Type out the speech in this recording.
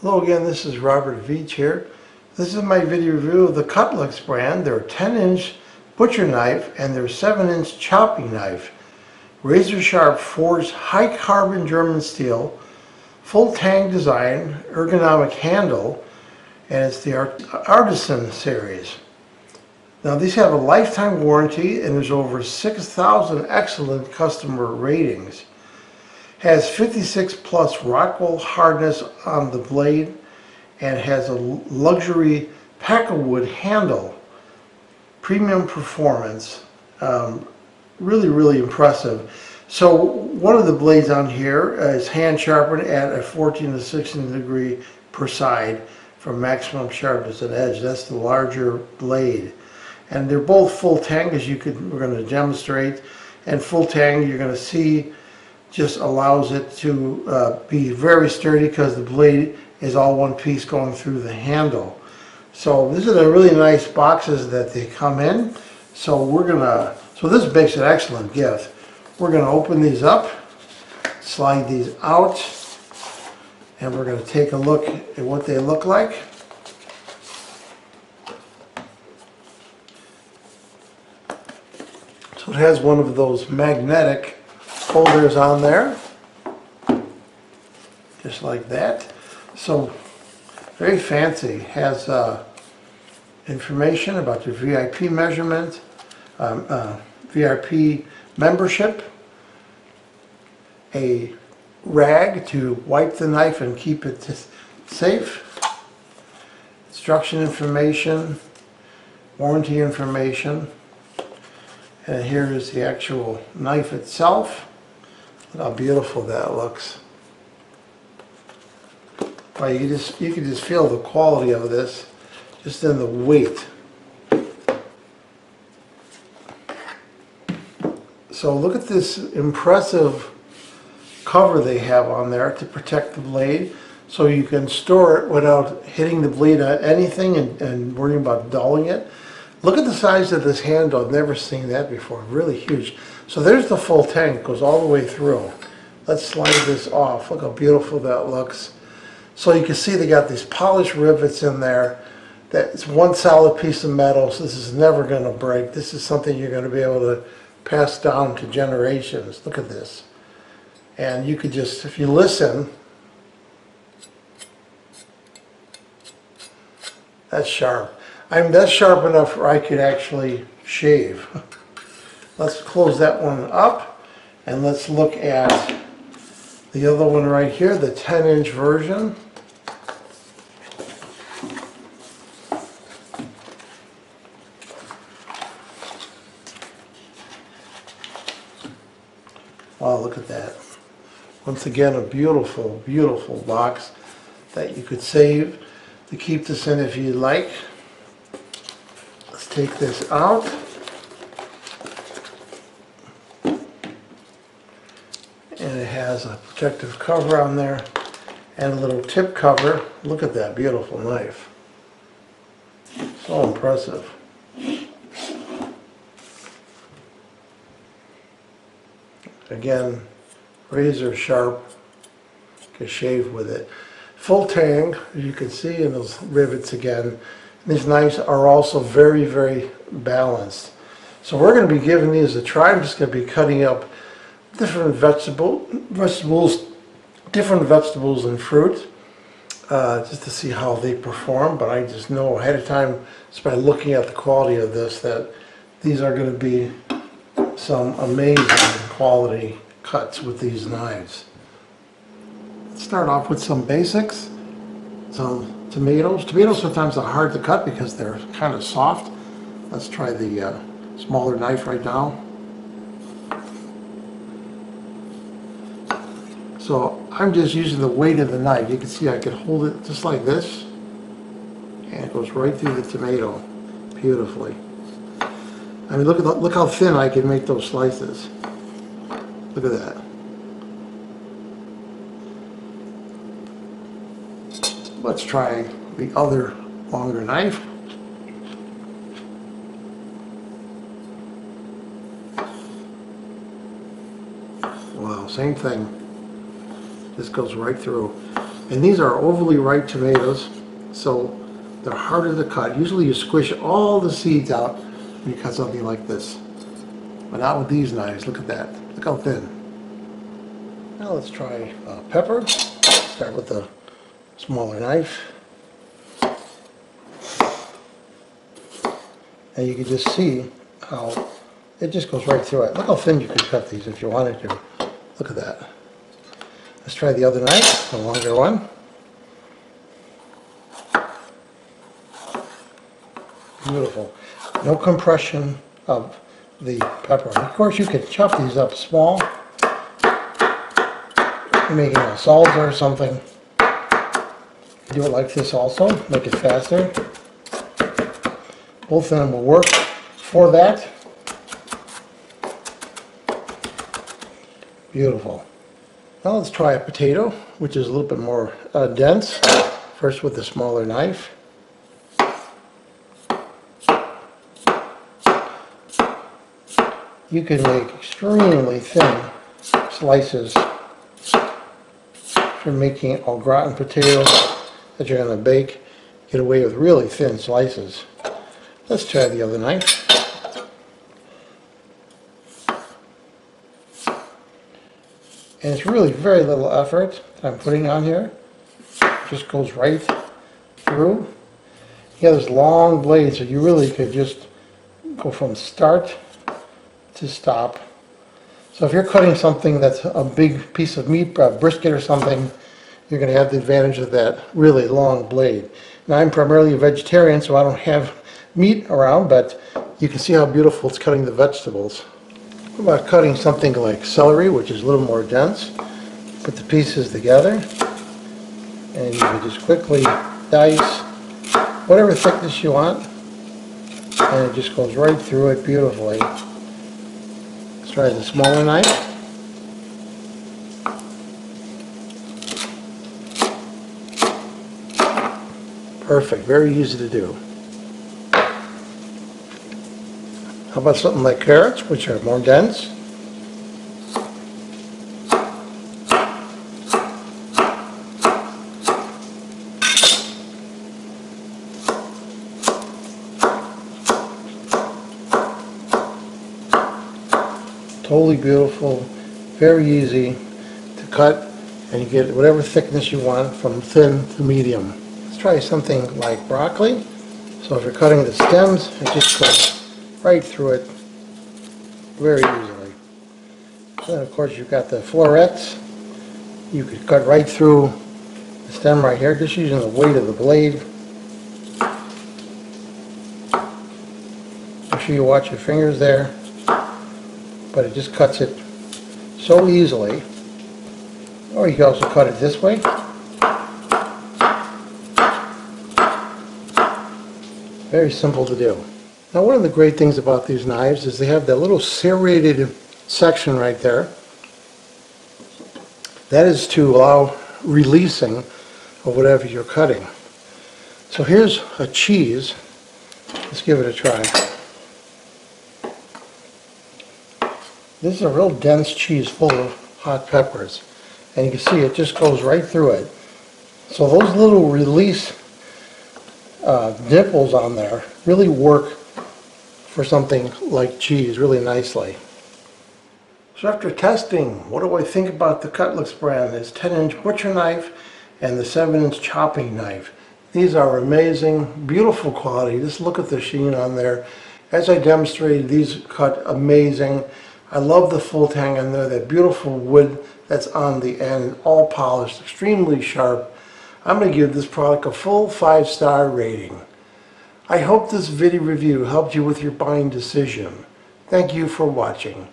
Hello again, this is Robert Veach here. This is my video review of the Cutluxe brand, their 10-inch butcher knife and their 7-inch chopping knife. Razor sharp forged high carbon German steel, full tang design, ergonomic handle, and it's the Artisan series. Now these have a lifetime warranty and there's over 6,000 excellent customer ratings. Has 56 plus Rockwell hardness on the blade and has a luxury pakkawood handle. Premium performance. Really impressive. So one of the blades on here is hand sharpened at a 14 to 16 degree per side for maximum sharpness and edge. That's the larger blade. And they're both full tang, as we're going to demonstrate. And full tang, you're going to see, just allows it to be very sturdy because the blade is all one piece going through the handle. So these are the really nice boxes that they come in. So this makes an excellent gift. We're going to open these up, slide these out, and we're going to take a look at what they look like. So it has one of those magnetic holders on there, just like that. So very fancy. Has information about your VIP measurement, VIP membership, a rag to wipe the knife and keep it safe, instruction information, warranty information, and here is the actual knife itself. Look how beautiful that looks. Well, you can just feel the quality of this just in the weight. So look at this impressive cover they have on there to protect the blade, so you can store it without hitting the blade on anything and worrying about dulling it. Look at the size of this handle. I've never seen that before. Really huge. So there's the full tang. It goes all the way through. Let's slide this off. Look how beautiful that looks. So you can see they got these polished rivets in there. That's one solid piece of metal, so this is never going to break. This is something you're going to be able to pass down to generations. Look at this. And you could just, if you listen, that's sharp. I mean, that's sharp enough where I could actually shave. Let's close that one up and let's look at the other one right here, the 10-inch version. Wow, look at that. Once again, a beautiful box that you could save to keep this in if you'd like. Let's take this out. And it has a protective cover on there and a little tip cover. Look at that beautiful knife. So impressive. Again, razor sharp, can shave with it. Full tang, as you can see in those rivets again. These knives are also very balanced. So we're going to be giving these a try. I'm just going to be cutting up different vegetables and fruit, just to see how they perform. But I just know ahead of time, just by looking at the quality of this, that these are going to be some amazing quality cuts with these knives. Let's start off with some basics. Some tomatoes. Tomatoes sometimes are hard to cut because they're kind of soft. Let's try the smaller knife right now. So I'm just using the weight of the knife. You can see I can hold it just like this, and it goes right through the tomato beautifully. I mean, look how thin I can make those slices. Look at that. Let's try the other longer knife. Wow, same thing. This goes right through. And these are overly ripe tomatoes, so they're harder to cut. Usually you squish all the seeds out when you cut something like this. But not with these knives. Look at that. Look how thin. Now let's try pepper. Start with the smaller knife. And you can just see how it just goes right through it. Look how thin you could cut these if you wanted to. Look at that. Let's try the other knife, the longer one. Beautiful. No compression of the pepper. Of course, you could chop these up small. You're making a salsa or something. Do it like this also, make it faster. Both of them will work for that. Beautiful. Now let's try a potato, which is a little bit more dense. First with the smaller knife. You can make extremely thin slices for making au gratin potatoes that you're going to bake. Get away with really thin slices. Let's try the other knife. And it's really very little effort that I'm putting on here. It just goes right through. You have this long blade, so you really could just go from start to stop. So if you're cutting something that's a big piece of meat, brisket or something, you're going to have the advantage of that really long blade. Now I'm primarily a vegetarian, so I don't have meat around, but you can see how beautiful it's cutting the vegetables. What about cutting something like celery, which is a little more dense? Put the pieces together, and you can just quickly dice whatever thickness you want, and it just goes right through it beautifully. Let's try the smaller knife. Perfect, very easy to do. How about something like carrots, which are more dense? Totally beautiful, very easy to cut, and you get whatever thickness you want from thin to medium. Let's try something like broccoli. So if you're cutting the stems, it just goes right through it very easily. Then of course you've got the florets. You could cut right through the stem right here, just using the weight of the blade. Make sure you watch your fingers there, but it just cuts it so easily. Or you can also cut it this way. Very simple to do. Now one of the great things about these knives is they have that little serrated section right there. That is to allow releasing of whatever you're cutting. So here's a cheese. Let's give it a try. This is a real dense cheese full of hot peppers. And you can see it just goes right through it. So those little release nipples on there really work for something like cheese really nicely. So after testing, what do I think about the Cutluxe brand? This 10-inch butcher knife and the 7-inch chopping knife. These are amazing, beautiful quality. Just look at the sheen on there. As I demonstrated, these cut amazing. I love the full tang on there, that beautiful wood that's on the end, all polished, extremely sharp. I'm going to give this product a full 5-star rating. I hope this video review helped you with your buying decision. Thank you for watching.